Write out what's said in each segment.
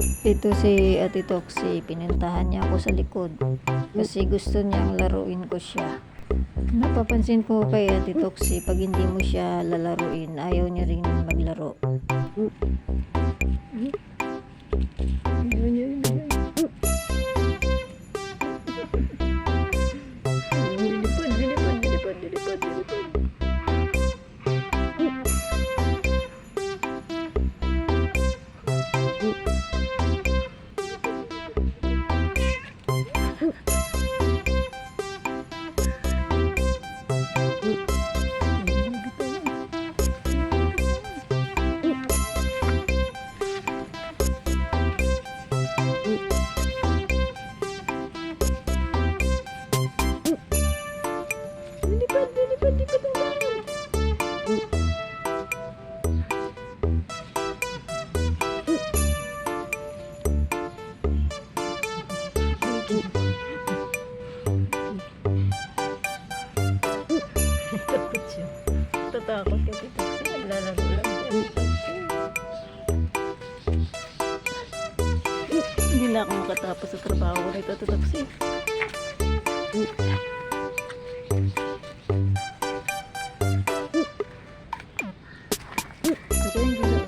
Ito si Ate Toxie, pinuntahan niya ako sa likod kasi gusto niyang laruin ko siya. Napapansin ko kay Ate Toxie, pag hindi mo siya lalaruin, ayaw niya rin maglaro. Lilipad, lilipad, lilipad, lilipad, lilipad. Lilipad, lilipad, lilipad ang dahil. Takot siya. Tatakot ka dito kasi naglalaro lang siya. Hindi na ako makatapos sa trabaho ko nito, Tataksin. Ito yung gila.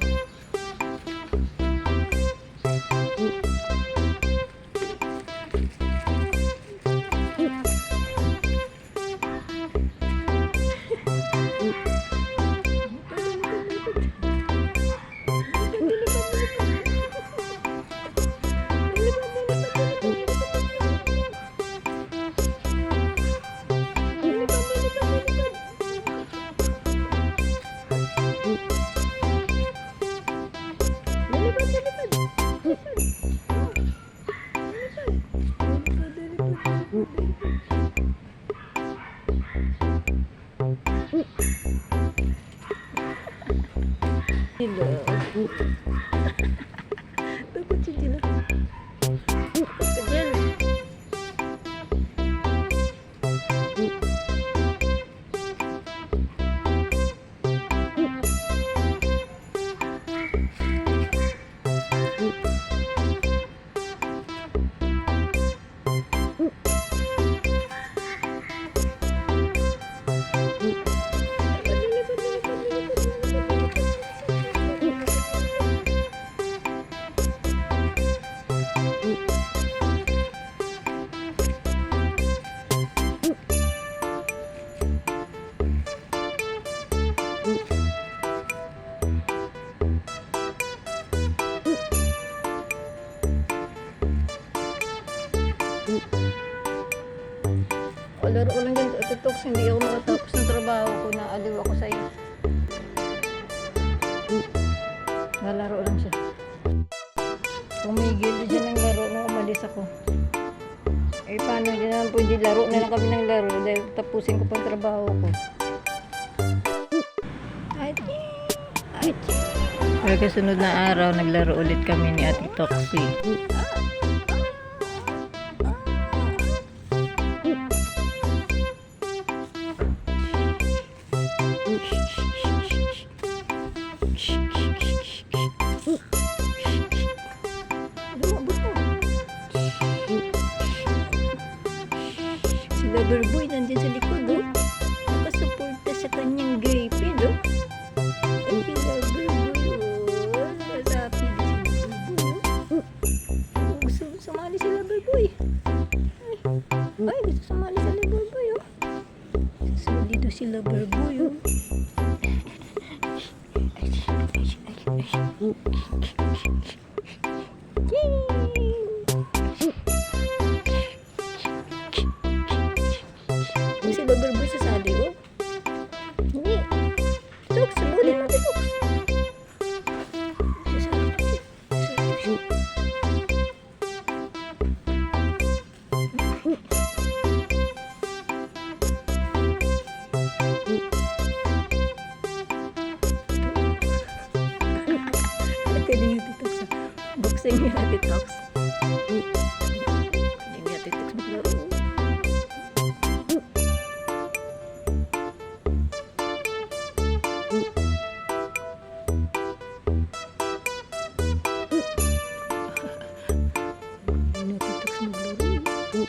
Hello. Takot si Jila. Kajal. O, laro ko lang dyan, Ate Tox, hindi ako makatapos ng trabaho ko, naaliw ako sa'yo. Nalaro lang siya. Tumigil dyan ng laro nung umalis ako. Eh, paano dyan naman pwede laro na lang kami ng laro dahil tapusin ko pang trabaho ko. Kaya kasunod na araw, naglaro ulit kami ni Ate Toxie. Si Loverboy nandiyan sa likod, oh. Nakasuporta sa kanyang grapefruit, oh. Ay, si Loverboy, oh. Masapi din si Loverboy, oh. Gusto sumali si Loverboy. Ay, gusto sumali si Loverboy, oh. Susunod dito si Loverboy, oh. Si Loverboy sasali, oh. Hindi. Tox, sabulin mo, Tox. Nagkaling yung Tox. Boxing yung Ate Tox. Hindi yung Ate Tox maglaro. Natitoks maglaro.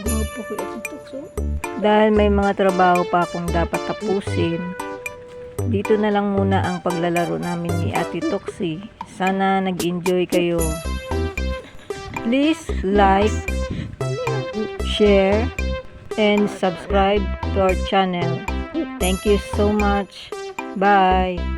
Gwapo ko yung Toks, oh. Dahil may mga trabaho pa akong dapat tapusin, dito na lang muna ang paglalaro namin ni Ate Toxie. Sana nag-enjoy kayo. Please like, share, and subscribe to our channel. Thank you so much. Bye!